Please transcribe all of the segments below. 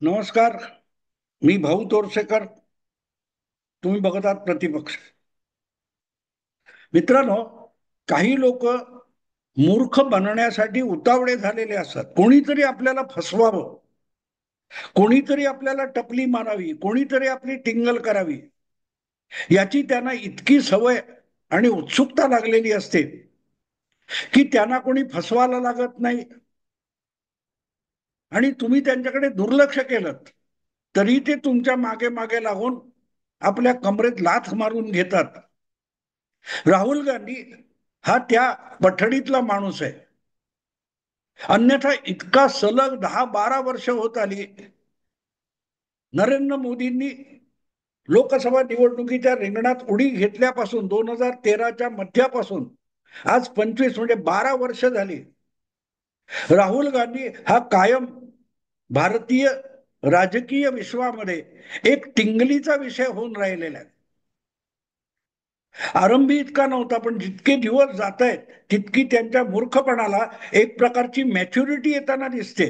नमस्कार. मी भाऊ तोरसेकर. तुम्ही बघत आहात प्रतिपक्ष. मित्रांनो, काही लोक मूर्ख बनण्यासाठी उतावळे झालेले असतात. कोणीतरी आपल्याला फसवावं, कोणीतरी आपल्याला टपली मारावी, कोणीतरी आपली टिंगल करावी, याची त्यांना इतकी सवय आणि उत्सुकता लागलेली असते की त्यांना कोणी फसवायला लागत नाही. आणि तुम्ही त्यांच्याकडे दुर्लक्ष केलं तरी ते तुमच्या मागे मागे लागून आपल्या कमरेत लाथ मारून घेतात. राहुल गांधी हा त्या पठडीतला माणूस आहे. अन्यथा इतका सलग 10-12 वर्ष होत आली. नरेंद्र मोदींनी लोकसभा निवडणुकीच्या रिंगणात उडी घेतल्यापासून 2013च्या मध्यापासून आज 25 म्हणजे 12 वर्ष झाली. राहुल गांधी हा कायम भारतीय राजकीय विश्वामध्ये एक टिंगलीचा विषय होऊन राहिलेला आहे. आरंभी इतका नव्हता, पण जितके दिवस जात आहेत तितकी त्यांच्या मूर्खपणाला एक प्रकारची मॅच्युरिटी येताना दिसते.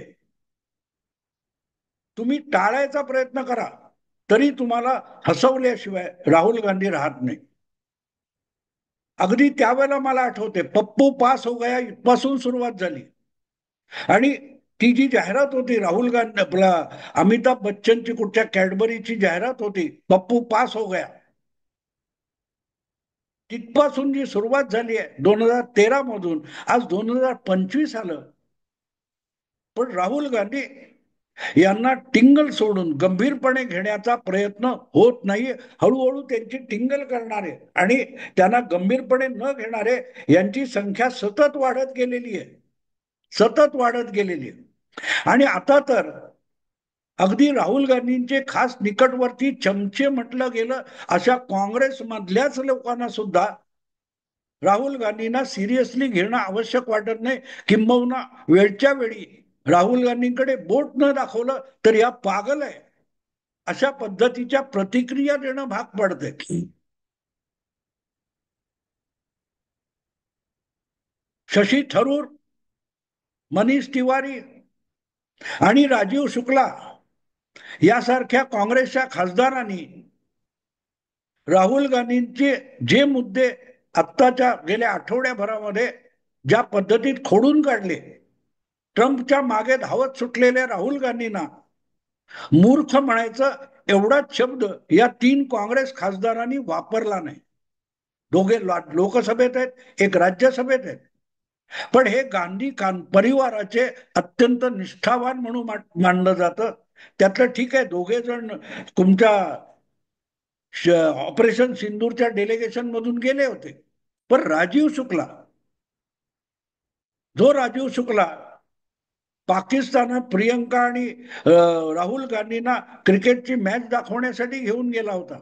तुम्ही टाळायचा प्रयत्न करा तरी तुम्हाला हसवल्याशिवाय राहुल गांधी राहत नाही. अगदी त्यावेळेला मला आठवते, पप्पू पास हो गया इथपासून सुरुवात झाली. आणि ती जी जाहिरात होती राहुल गांधी आपला अमिताभ बच्चनची कुठच्या कॅडबरीची जाहिरात होती, पप्पू पास हो गया, तिथपासून जी सुरुवात झाली आहे 2013 मधून आज 2025 आलं. पण राहुल गांधी यांना टिंगल सोडून गंभीरपणे घेण्याचा प्रयत्न होत नाही. हळूहळू त्यांची टिंगल करणारे आणि त्यांना गंभीरपणे न घेणारे यांची संख्या सतत वाढत गेलेली आहे, सतत वाढत गेलेली आहे. आणि आता तर अगदी राहुल गांधींचे खास निकटवर्ती चमचे म्हटलं गेलं अशा काँग्रेस मधल्याच लोकांना सुद्धा राहुल गांधींना सिरियसली घेणं आवश्यक वाटत नाही. किंबहुना वेळच्या वेळी राहुल गांधींकडे बोट न दाखवलं तर या पागल आहे अशा पद्धतीच्या प्रतिक्रिया देणं भाग पडते. शशी थरूर, मनीष तिवारी आणि राजीव शुक्ला यासारख्या काँग्रेसच्या खासदारांनी राहुल गांधींचे जे मुद्दे आत्ताच्या गेल्या आठवड्याभरामध्ये ज्या पद्धतीत खोडून काढले, ट्रम्पच्या मागे धावत सुटलेल्या राहुल गांधींना मूर्ख म्हणायचं एवढाच शब्द या 3 काँग्रेस खासदारांनी वापरला नाही. दोघे लोकसभेत आहेत, एक राज्यसभेत आहेत. पण हे गांधी परिवाराचे अत्यंत निष्ठावान म्हणून मानलं जातं. त्यातलं ठीक आहे, दोघे जण तुमच्या ऑपरेशन सिंदूरच्या डेलिगेशन मधून गेले होते. पण राजीव शुक्ला पाकिस्तानात प्रियंका आणि राहुल गांधींना क्रिकेटची मॅच दाखवण्यासाठी घेऊन गेला होता.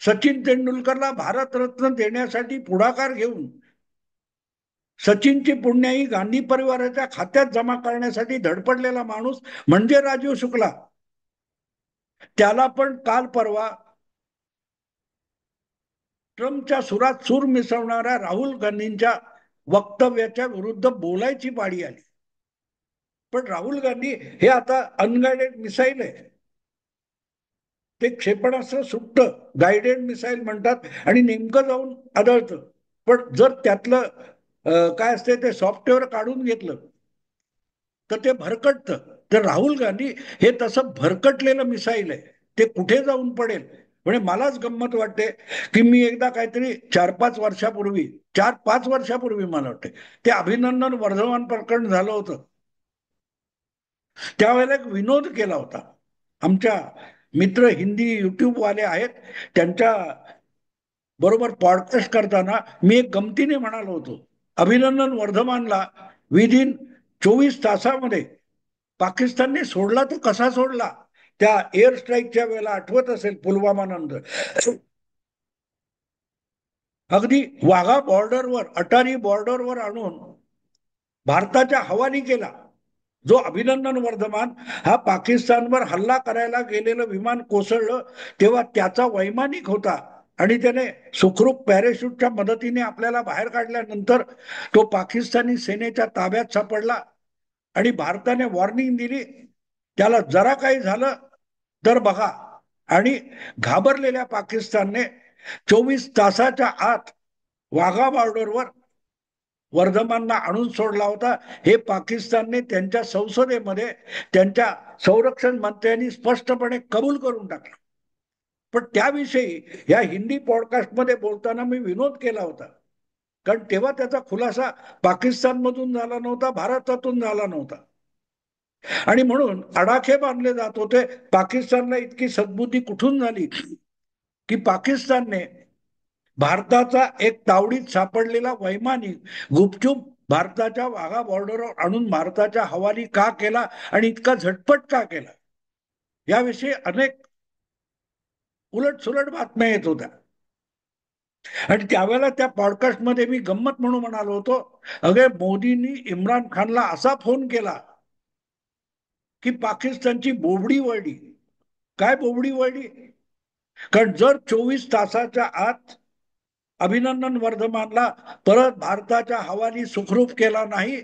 सचिन तेंडुलकरला भारतरत्न देण्यासाठी पुढाकार घेऊन सचिनची पुण्याई गांधी परिवाराच्या खात्यात जमा करण्यासाठी धडपडलेला माणूस म्हणजे राजीव शुक्ला. त्याला पण काल परवा ट्रम्पच्या सुरात सूर मिसळणाऱ्या राहुल गांधींच्या वक्तव्याच्या विरुद्ध बोलायची पाळी आली. पण राहुल गांधी हे आता अनगायडेड मिसाईल आहे. ते क्षेपणास्त्र सुटतं, गायडेड मिसाईल म्हणतात आणि नेमकं जाऊन आदळतं. पण जर त्यातलं काय असते ते सॉफ्टवेअर काढून घेतलं तर ते भरकटतं. तर राहुल गांधी हे तसं भरकटलेलं मिसाईल आहे, ते कुठे जाऊन पडेल. म्हणजे मलाच गंमत वाटते की मी एकदा काहीतरी 4-5 वर्षापूर्वी मला वाटते ते अभिनंदन वर्धमान प्रकरण झालं होतं. त्यावेळेला एक विनोद केला होता. आमच्या मित्र हिंदी युट्यूब वाले आहेत, त्यांच्या बरोबर पॉडकास्ट करताना मी एक गमतीने म्हणालो होतो, अभिनंदन वर्धमानला विदिन 24 तासामध्ये पाकिस्तानने सोडला. तो कसा सोडला? त्या एअर स्ट्राईकच्या वेळेला आठवत असेल, पुलवामा नंतर अगदी वाघा बॉर्डरवर, अटारी बॉर्डरवर आणून भारताच्या हवाली केला. जो अभिनंदन वर्धमान हा पाकिस्तानवर हल्ला करायला गेलेलं विमान कोसळलं तेव्हा त्याचा वैमानिक होता आणि त्याने सुखरूप पॅरेशूटच्या मदतीने आपल्याला बाहेर काढल्यानंतर तो पाकिस्तानी सेनेच्या ताब्यात सापडला. आणि भारताने वॉर्निंग दिली, त्याला जरा काही झालं तर बघा. आणि घाबरलेल्या पाकिस्तानने 24 तासाच्या आत वाघा बॉर्डरवर वर्धमानला आणून सोडला होता. हे पाकिस्तानने त्यांच्या संसदेमध्ये त्यांच्या संरक्षण मंत्र्यांनी स्पष्टपणे कबूल करून टाकलं. पण त्याविषयी या हिंदी पॉडकास्टमध्ये बोलताना मी विनोद केला होता, कारण तेव्हा त्याचा खुलासा पाकिस्तानमधून झाला नव्हता, भारतातून झाला नव्हता. आणि म्हणून आडाखे बांधले जात होते. पाकिस्तानला इतकी सद्बुद्धी कुठून झाली की पाकिस्तानने भारताचा एक तावडीत सापडलेला वैमानिक गुपचूप भारताच्या वाघा बॉर्डरवर आणून भारताच्या हवाली का केला आणि इतका झटपट का केला, याविषयी अनेक उलट सुलट बातम्या येत होत्या. आणि त्यावेळेला त्या पॉडकास्टमध्ये मी गंमत म्हणून म्हणालो होतो, अगे मोदींनी इम्रान खानला असा फोन केला की पाकिस्तानची बोबडी वळली. काय बोबडी वळली? कारण जर 24 तासाच्या आत अभिनंदन वर्धमानला परत भारताच्या हवाली सुखरूप केला नाही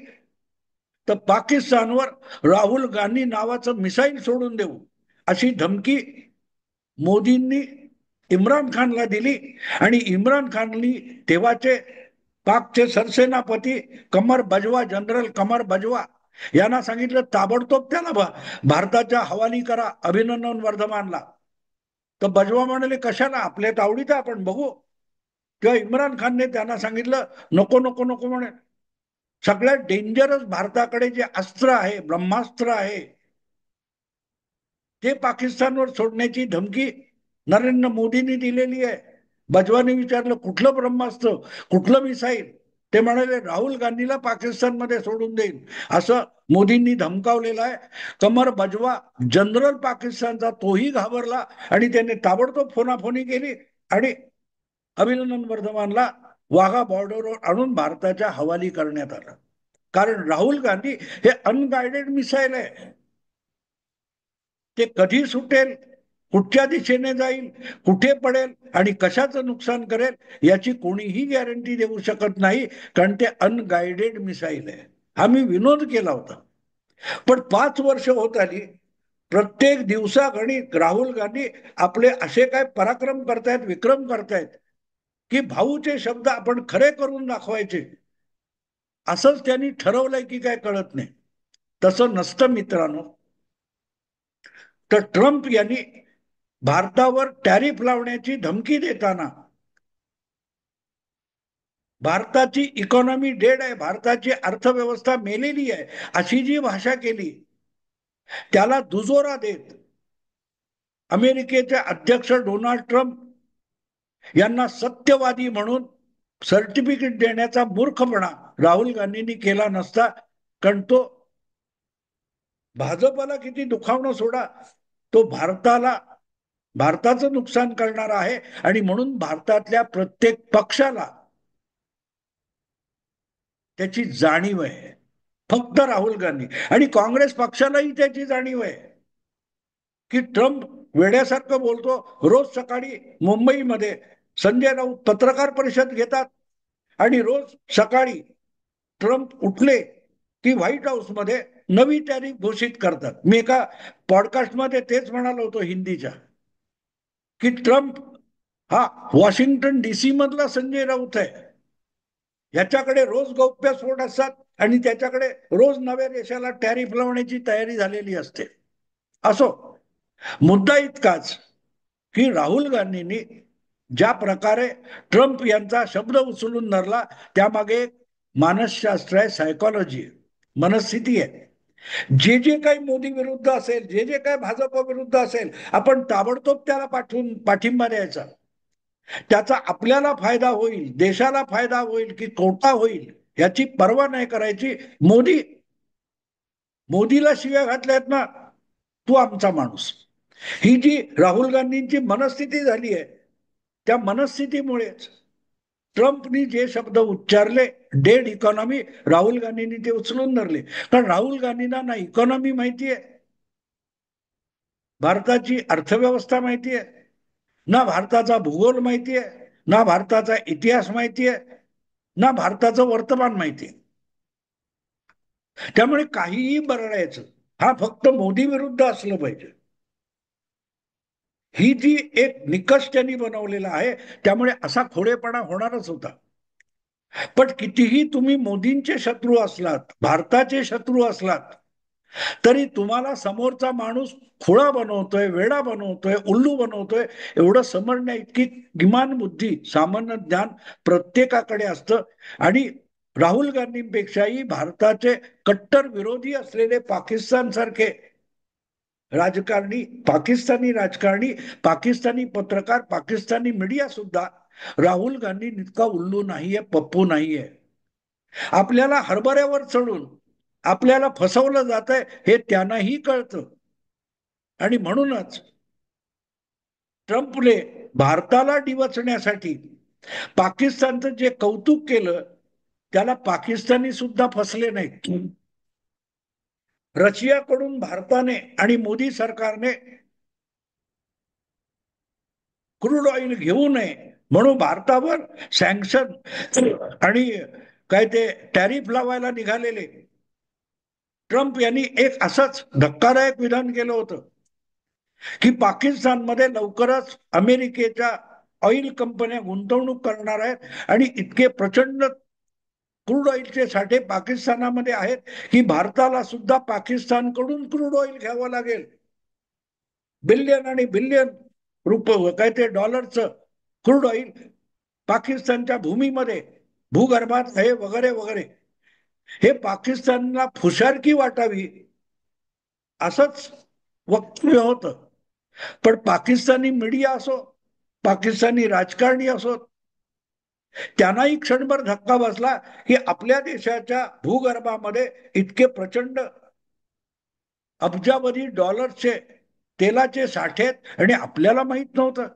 तर पाकिस्तानवर राहुल गांधी नावाचं मिसाईल सोडून देऊ, अशी धमकी मोदींनी इम्रान खानला दिली. आणि इम्रान खाननी तेव्हाचे पाकचे सरसेनापती कमर बजवा, जनरल कमर बजवा यांना सांगितलं ताबडतोब त्याला भारताच्या हवाली करा अभिनंदन वर्धमानला. तर बजवा म्हणाले कशाला, आपल्या तावडीत आपण बघू. तेव्हा इम्रान खानने त्यांना सांगितलं नको नको नको म्हणे, सगळ्यात डेंजरस भारताकडे जे अस्त्र आहे, ब्रह्मास्त्र आहे, ते पाकिस्तानवर सोडण्याची धमकी नरेंद्र मोदींनी दिलेली आहे. बजवानी विचारलं कुठलं ब्रह्मास्त्र, कुठलं मिसाईल? ते म्हणाले राहुल गांधीला पाकिस्तानमध्ये सोडून देईल असं मोदींनी धमकावलेलं आहे. कमर बजवा जनरल पाकिस्तानचा तोही घाबरला आणि त्याने ताबडतोब फोनाफोनी केली आणि अभिनंदन वर्धमानला वाघा बॉर्डरवर आणून भारताच्या हवाली करण्यात आलं. कारण राहुल गांधी हे अनगायडेड मिसाईल आहे. ते कधी सुटेल, कुठच्या दिशेने जाईल, कुठे पडेल आणि कशाचं नुकसान करेल याची कोणीही गॅरंटी देऊ शकत नाही, कारण ते अनगायडेड मिसाईल आहे. हा मी विनोद केला होता. पण 5 वर्ष होत आली, प्रत्येक दिवसागणिक राहुल गांधी आपले असे काय पराक्रम करतायत, विक्रम करतायत की भाऊचे शब्द आपण खरे करून दाखवायचे असंच त्यांनी ठरवलंय की काय कळत नाही. तसं नसतं मित्रांनो. तर ट्रम्प यांनी भारतावर टॅरिफ लावण्याची धमकी देताना भारताची इकॉनॉमी डेड आहे, भारताची अर्थव्यवस्था मेलेली आहे अशी जी भाषा केली, त्याला दुजोरा देत अमेरिकेचे अध्यक्ष डोनाल्ड ट्रम्प यांना सत्यवादी म्हणून सर्टिफिकेट देण्याचा मूर्खपणा राहुल गांधींनी केला नसता. कारण तो भाजपला किती दुखावणं सोडा, तो भारताचं नुकसान करणार आहे. आणि म्हणून भारतातल्या प्रत्येक पक्षाला त्याची जाणीव आहे. फक्त राहुल गांधी आणि काँग्रेस पक्षालाही त्याची जाणीव आहे की ट्रम्प वेड्यासारखं बोलतो. रोज सकाळी मुंबईमध्ये संजय राऊत पत्रकार परिषद घेतात आणि रोज सकाळी ट्रम्प उठले की व्हाईट हाऊसमध्ये नवी तारीख घोषित करतात. मी एका पॉडकास्टमध्ये तेच म्हणालो होतो हिंदीच्या, की ट्रम्प हा वॉशिंग्टन डीसी मधला संजय राऊत आहे. याच्याकडे रोज गौप्यस्फोट असतात आणि त्याच्याकडे रोज नव्या देशाला टॅरिफ लावण्याची तयारी झालेली असते. असो, मुद्दा इतकाच की राहुल गांधींनी ज्या प्रकारे ट्रम्प यांचा शब्द उचलून धरला त्यामागे मानसशास्त्र आहे, सायकोलॉजी आहे, मनस्थिती आहे. जे जे काही मोदी विरुद्ध असेल, जे जे काही भाजप विरुद्ध असेल, आपण ताबडतोब त्याला पाठिंबा द्यायचा. त्याचा आपल्याला फायदा होईल, देशाला फायदा होईल की तोटा होईल याची पर्वा नाही करायची. मोदीला शिव्या घातल्यात ना, तू आमचा माणूस, ही जी राहुल गांधींची मनस्थिती झाली आहे, त्या मनस्थितीमुळेच ट्रम्पनी जे शब्द उच्चारले डेड इकॉनॉमी, राहुल गांधींनी ते उचलून धरले. कारण राहुल गांधींना ना इकॉनॉमी माहिती आहे, भारताची अर्थव्यवस्था माहिती आहे, ना भारताचा भूगोल माहिती आहे, ना भारताचा इतिहास माहिती आहे, ना भारताचं वर्तमान माहिती आहे. त्यामुळे काहीही बरडायचं, हा फक्त मोदी विरुद्ध असलं पाहिजे, ही जी एक निकष त्यांनी बनवलेला आहे. त्यामुळे असा खोडेपणा होणारच होता. पण कितीही तुम्ही मोदींचे शत्रू असलात, भारताचे शत्रू असलात, तरी तुम्हाला समोरचा माणूस खुळा बनवतोय, वेडा बनवतोय, उल्लू बनवतोय, एवढं समजण्या इतकी किमान बुद्धी, सामान्य ज्ञान प्रत्येकाकडे असतं. आणि राहुल गांधींपेक्षाही भारताचे कट्टर विरोधी असलेले पाकिस्तान सारखे राजकारणी, पाकिस्तानी राजकारणी, पाकिस्तानी पत्रकार, पाकिस्तानी मीडिया सुद्धा राहुल गांधी इतका उल्लू नाहीये, पप्पू नाहीये. आपल्याला हरभऱ्यावर चढून आपल्याला फसवलं जात आहे हे त्यांनाही कळतं. आणि म्हणूनच ट्रम्पने भारताला डिवचण्यासाठी पाकिस्तानचं जे कौतुक केलं, त्याला पाकिस्तानी सुद्धा फसले नाहीत. रशियाकडून भारताने आणि मोदी सरकारने क्रूड ऑइल घेऊ नये म्हणून भारतावर सँक्शन आणि काय ते टॅरिफ लावायला निघालेले ट्रम्प यांनी एक असंच धक्कादायक विधान केलं होतं की पाकिस्तानमध्ये लवकरच अमेरिकेच्या ऑइल कंपन्या गुंतवणूक करणार आहेत आणि इतके प्रचंड क्रूड ऑइलचे साठे पाकिस्तानामध्ये आहेत की भारताला सुद्धा पाकिस्तानकडून क्रूड ऑइल घ्यावं लागेल. बिलियन आणि बिलियन रुपये काय ते डॉलरचं क्रूड ऑइल पाकिस्तानच्या भूमीमध्ये, भूगर्भात आहे वगैरे वगैरे. हे पाकिस्तानला फुशारकी वाटावी असंच वक्तव्य होतं. पण पाकिस्तानी मीडिया असो, पाकिस्तानी राजकारणी असो, त्यांनाही क्षणभर धक्का बसला की आपल्या देशाच्या भूगर्भामध्ये इतके प्रचंड अब्जावधी डॉलरचे तेलाचे साठे आहेत आणि आपल्याला माहित नव्हतं.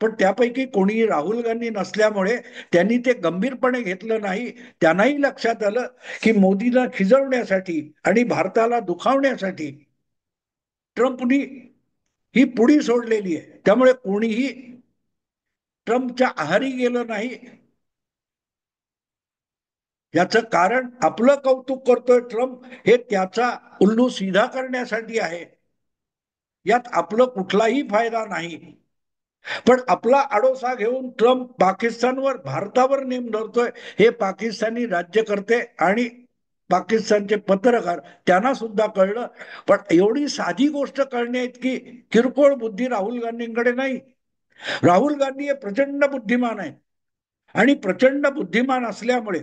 पण त्यापैकी कोणीही राहुल गांधी नसल्यामुळे त्यांनी ते गंभीरपणे घेतलं नाही. त्यांनाही लक्षात आलं की मोदीला खिजवण्यासाठी आणि भारताला दुखावण्यासाठी ट्रम्पनी ही पुडी सोडलेली आहे. त्यामुळे कोणीही ट्रम्पच्या आहारी गेलं नाही. याचं कारण आपलं कौतुक करतोय ट्रम्प हे त्याचा उल्लू सीधा करण्यासाठी आहे. यात आपलं कुठलाही फायदा नाही. पण आपला आडोसा घेऊन ट्रम्प पाकिस्तानवर, भारतावर नेम धरतोय हे पाकिस्तानी राज्यकर्ते आणि पाकिस्तानचे पत्रकार त्यांना सुद्धा कळलं. पण एवढी साधी गोष्ट कळण्या इतकी किरकोळ बुद्धी राहुल गांधींकडे नाही. राहुल गांधी हे प्रचंड बुद्धिमान आहेत आणि प्रचंड बुद्धिमान असल्यामुळे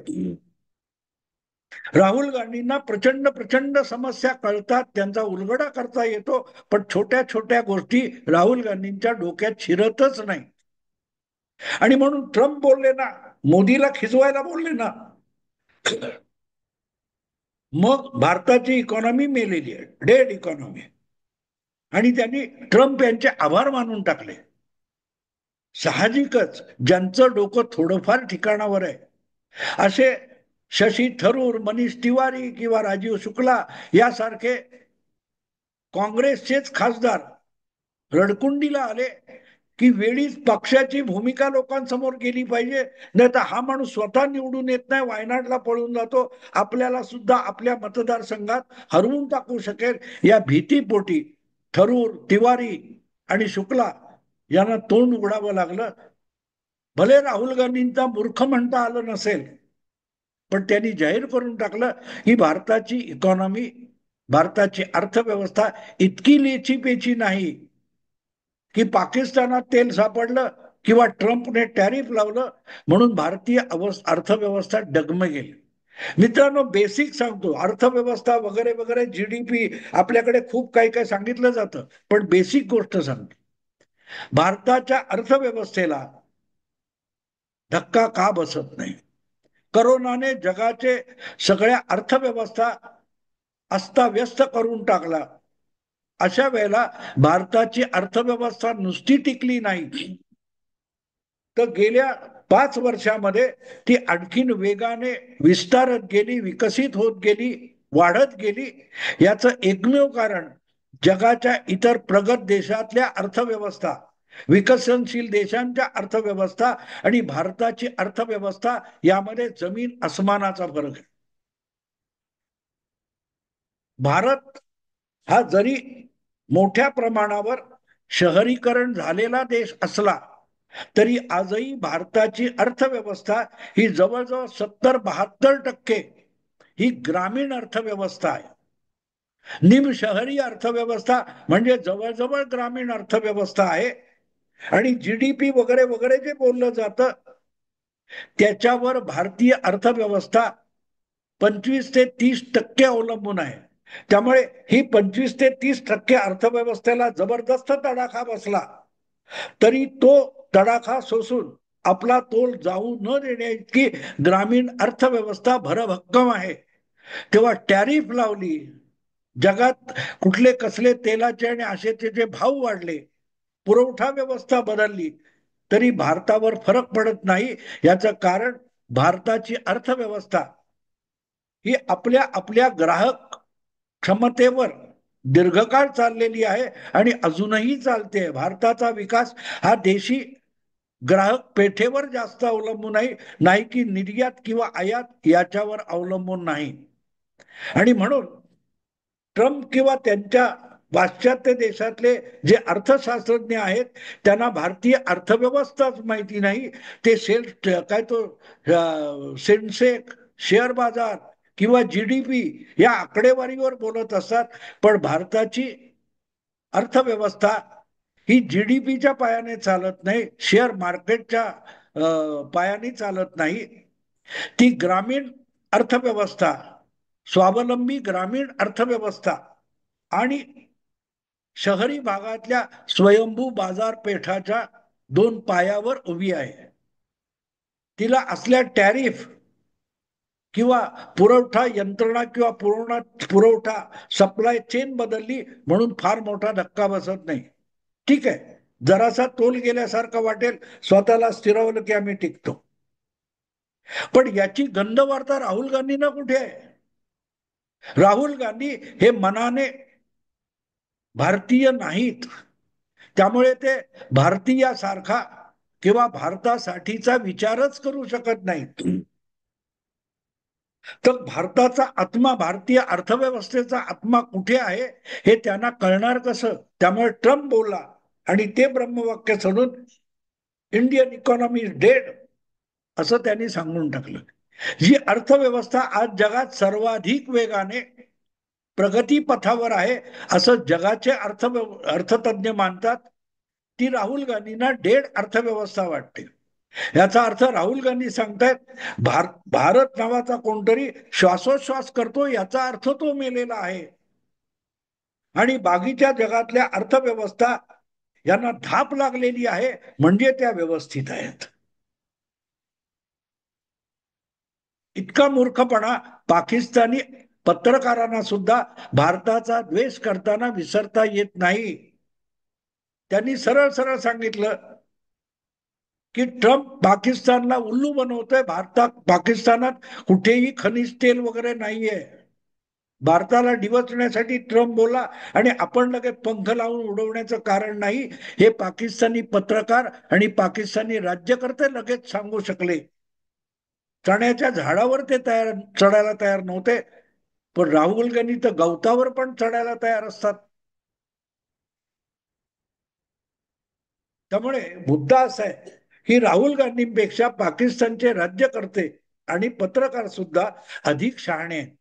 राहुल गांधींना प्रचंड प्रचंड समस्या कळतात, त्यांचा उलगडा करता येतो. पण छोट्या छोट्या गोष्टी राहुल गांधींच्या डोक्यात शिरतच नाही. आणि म्हणून ट्रम्प बोलले ना, मोदीला खिजवायला बोलले ना, मग भारताची इकॉनॉमी मेलेली आहे, डेड इकॉनॉमी. आणि त्यांनी ट्रम्प यांचे आभार मानून टाकले. साहजिकच ज्यांचं डोकं थोडंफार ठिकाणावर आहे असे शशी थरूर, मनीष तिवारी किंवा राजीव शुक्ला यासारखे काँग्रेसचेच खासदार रडकुंडीला आले की वेळीच पक्षाची भूमिका लोकांसमोर गेली पाहिजे. नाही तर हा माणूस स्वतः निवडून येत नाही, वायनाडला पळून जातो, आपल्याला सुद्धा आपल्या मतदारसंघात हरवून टाकू शकेल या भीतीपोटी थरूर, तिवारी आणि शुक्ला यांना तोंड उघडावं लागलं. भले राहुल गांधींचा मूर्ख म्हणता आलं नसेल, पण त्यांनी जाहीर करून टाकलं की भारताची इकॉनॉमी, भारताची अर्थव्यवस्था इतकी लेचीपेची नाही की पाकिस्तानात तेल सापडलं किंवा ट्रम्पने टॅरिफ लावलं म्हणून भारतीय अर्थव्यवस्था डगमगेल. मित्रांनो, बेसिक सांगतो, अर्थव्यवस्था वगैरे वगैरे, जीडीपी आपल्याकडे खूप काही काही सांगितलं जातं, पण बेसिक गोष्ट सांगतो. भारताच्या अर्थव्यवस्थेला धक्का का बसत नाही? करोनाने जगाचे सगळ्या अर्थव्यवस्था अस्ताव्यस्त करून टाकला. अशा वेळेला भारताची अर्थव्यवस्था नुसती टिकली नाही, तर गेल्या 5 वर्षामध्ये ती आणखीन वेगाने विस्तारत गेली, विकसित होत गेली, वाढत गेली. याचं एकमेव कारण जगाच्या इतर प्रगत देशातल्या अर्थव्यवस्था, विकसनशील देशांच्या अर्थव्यवस्था आणि भारताची अर्थव्यवस्था यामध्ये जमीन अस्मानाचा फरक आहे. भारत हा जरी मोठ्या प्रमाणावर शहरीकरण झालेला देश असला तरी आजही भारताची अर्थव्यवस्था ही जवळजवळ 70-72% ही ग्रामीण अर्थव्यवस्था आहे. निमशहरी अर्थव्यवस्था म्हणजे जवळजवळ ग्रामीण अर्थव्यवस्था आहे. आणि जीडीपी वगैरे वगैरे जे बोललं जातं त्याच्यावर भारतीय अर्थव्यवस्था 25 ते 30% अवलंबून आहे. त्यामुळे ही 25 ते 30% अर्थव्यवस्थेला जबरदस्त तडाखा बसला तरी तो तडाखा सोसून आपला तोल जाऊ न देण्या इतकी ग्रामीण अर्थव्यवस्था भरभक्कम आहे. तेव्हा टॅरिफ लावली, जगात कुठले कसले तेलाचे आणि आशेचे जे भाव वाढले, पुरवठा व्यवस्था बदलली तरी भारतावर फरक पडत नाही. याचं कारण भारताची अर्थव्यवस्था ही आपल्या आपल्या ग्राहक क्षमतेवर दीर्घकाळ चाललेली आहे आणि अजूनही चालते. भारताचा विकास हा देशी ग्राहक पेठेवर जास्त अवलंबून आहे, नाही की निर्यात किंवा आयात याच्यावर अवलंबून नाही. आणि म्हणून ट्रम्प किंवा त्यांच्या पाश्चात्य देशातले जे अर्थशास्त्रज्ञ आहेत त्यांना भारतीय अर्थव्यवस्थाच माहिती नाही. ते काय तो सेन्सेक शेअर बाजार किंवा जीडीपी या आकडेवारीवर बोलत असतात. पण भारताची अर्थव्यवस्था ही जीडीपीच्या पायाने चालत नाही, शेअर मार्केटच्या पायाने चालत नाही. ती ग्रामीण अर्थव्यवस्था, स्वावलंबी ग्रामीण अर्थव्यवस्था आणि शहरी भागातल्या स्वयंभू बाजारपेठाच्या दोन पायावर उभी आहे. तिला असल्या टॅरिफ किंवा पुरवठा यंत्रणा किंवा पुरवठा सप्लाय चेन बदलली म्हणून फार मोठा धक्का बसत नाही. ठीक आहे, जरासा तोल गेल्यासारखं वाटेल, स्वतःला स्थिरवलं की आम्ही टिकतो. पण याची गंध वार्ता राहुल गांधींना कुठे आहे? राहुल गांधी हे मनाने भारतीय नाहीत. त्यामुळे ते भारतीयासारखा किंवा भारतासाठीचा विचारच करू शकत नाहीत. तर भारताचा आत्मा, भारतीय अर्थव्यवस्थेचा आत्मा कुठे आहे हे त्यांना कळणार कसं? त्यामुळे ट्रम्प बोलला आणि ते ब्रह्मवाक्य सोडून इंडियन इकॉनॉमी इज डेड असं त्यांनी सांगून टाकलं. जी अर्थव्यवस्था आज जगात सर्वाधिक वेगाने प्रगती पथावर आहे असं जगाचे अर्थतज्ञ मानतात, ती राहुल गांधींना डेड अर्थव्यवस्था वाटते. याचा अर्थ राहुल गांधी सांगतायत भारत नावाचा कोणतरी श्वासोश्वास करतो, याचा अर्थ तो मेलेला आहे. आणि बाकीच्या जगातल्या अर्थव्यवस्था यांना धाप लागलेली आहे म्हणजे त्या व्यवस्थित आहेत. इतका मूर्खपणा पाकिस्तानी पत्रकारांना सुद्धा भारताचा द्वेष करताना विसरता येत नाही. त्यांनी सरळ सरळ सांगितलं की ट्रम्प पाकिस्तानला उल्लू बनवतोय. पाकिस्तानात कुठेही खनिज तेल वगैरे नाहीये. भारताला डिवचण्यासाठी ट्रम्प बोला आणि आपण लगेच पंख लावून उडवण्याचं कारण नाही, हे पाकिस्तानी पत्रकार आणि पाकिस्तानी राज्यकर्ते लगेच सांगू शकले. चण्याच्या झाडावर ते चढायला तयार नव्हते, पण राहुल गांधी तर गवतावर पण चढायला तयार असतात. त्यामुळे मुद्दा असा आहे की राहुल गांधींपेक्षा पाकिस्तानचे राज्यकर्ते आणि पत्रकार सुद्धा अधिक शहाणे आहेत.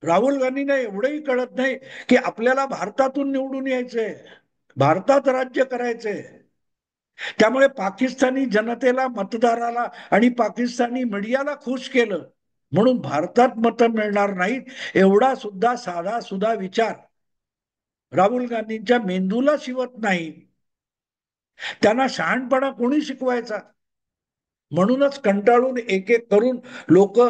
राहुल गांधींना एवढंही कळत नाही की आपल्याला भारतातून निवडून यायचंय, भारतात राज्य करायचंय. त्यामुळे पाकिस्तानी जनतेला, मतदाराला आणि पाकिस्तानी मीडियाला खुश केलं म्हणून भारतात मतं मिळणार नाहीत एवढा सुद्धा साधा सुद्धा विचार राहुल गांधींच्या मेंदूला शिवत नाही. त्यांना शहाणपणा कोणी शिकवायचा? म्हणूनच कंटाळून एक एक करून लोक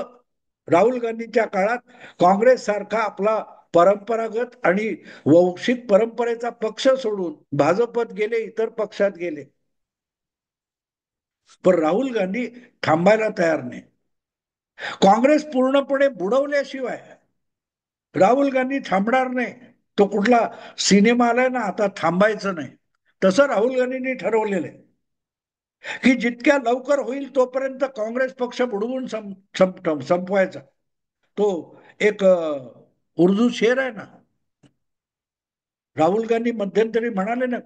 राहुल गांधींच्या काळात काँग्रेस सारखा आपला परंपरागत आणि वंशिक परंपरेचा पक्ष सोडून भाजपत गेले, इतर पक्षात गेले. पण राहुल गांधी थांबायला तयार नाही. काँग्रेस पूर्णपणे बुडवल्याशिवाय राहुल गांधी थांबणार नाही. तो कुठला सिनेमा आलाय ना आता थांबायचं नाही, तसं राहुल गांधींनी ठरवलेलं आहे की जितक्या लवकर होईल तोपर्यंत काँग्रेस पक्ष बुडवून संपवायचा. तो एक उर्दू शेर आहे ना, राहुल गांधी मध्यंतरी म्हणाले ना,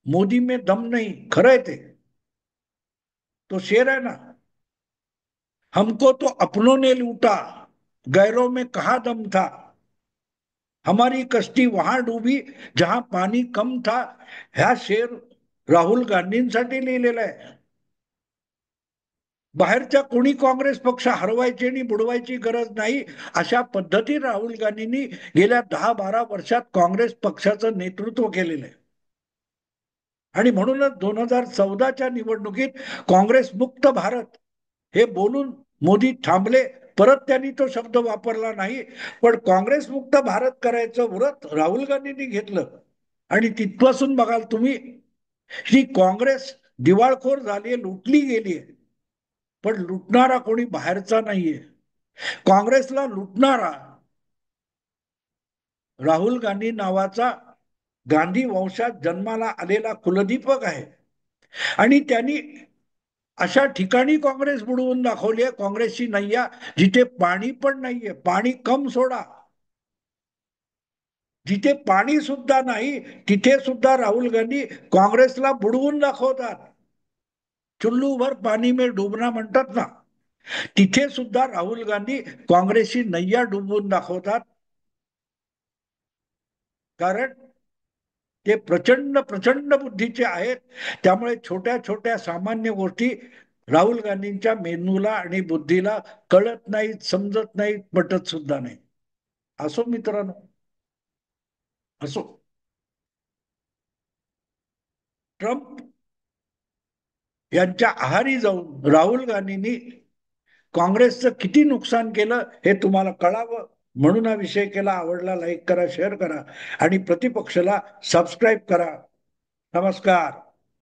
मोदी में दम नहीं, खरं आहे ते. तो शेर आहे ना, हमको तो अपनों ने लूटा, गैरों में कहा दम था, हमारी कश्ती वहां डूबी जहां पाणी कम था. ह्या शेर राहुल गांधींसाठी लिहिलेला आहे. बाहेरच्या कोणी काँग्रेस पक्ष हरवायची आणि बुडवायची गरज नाही, अशा पद्धती राहुल गांधींनी गेल्या 10-12 वर्षात काँग्रेस पक्षाचं नेतृत्व केलेलं आहे. आणि म्हणूनच 2014च्या निवडणुकीत काँग्रेस मुक्त भारत हे बोलून मोदी थांबले. परत त्यांनी तो शब्द वापरला नाही, पण काँग्रेस मुक्त भारत करायचं व्रत राहुल गांधींनी घेतलं. आणि तिथपासून बघाल तुम्ही, ही काँग्रेस दिवाळखोर झाली, लुटली गेली आहे. पण लुटणारा कोणी बाहेरचा नाहीये. काँग्रेसला लुटणारा राहुल गांधी नावाचा गांधी वंशात जन्माला आलेला कुलदीपक आहे. आणि त्यांनी अशा ठिकाणी काँग्रेस बुडवून दाखवली आहे, काँग्रेसची नैया जिथे पाणी पण नाहीये, पाणी कम सोडा, जिथे पाणी सुद्धा नाही तिथे सुद्धा राहुल गांधी काँग्रेसला बुडवून दाखवतात. चुल्लू भर पाणी में डुबना म्हणतात ना, तिथे सुद्धा राहुल गांधी काँग्रेसची नैया डुबवून दाखवतात. कारण ते प्रचंड प्रचंड बुद्धीचे आहेत. त्यामुळे छोट्या छोट्या सामान्य गोष्टी राहुल गांधींच्या मेंदूला आणि बुद्धीला कळत नाहीत, समजत नाहीत, पटत सुद्धा नाही. असो मित्रांनो, असो. ट्रम्प यांच्या आहारी जाऊन राहुल गांधींनी काँग्रेसचं किती नुकसान केलं हे तुम्हाला कळावं म्हणून हा विषय केला. आवडला लाईक करा, शेअर करा आणि प्रतिपक्षाला सबस्क्राईब करा. नमस्कार.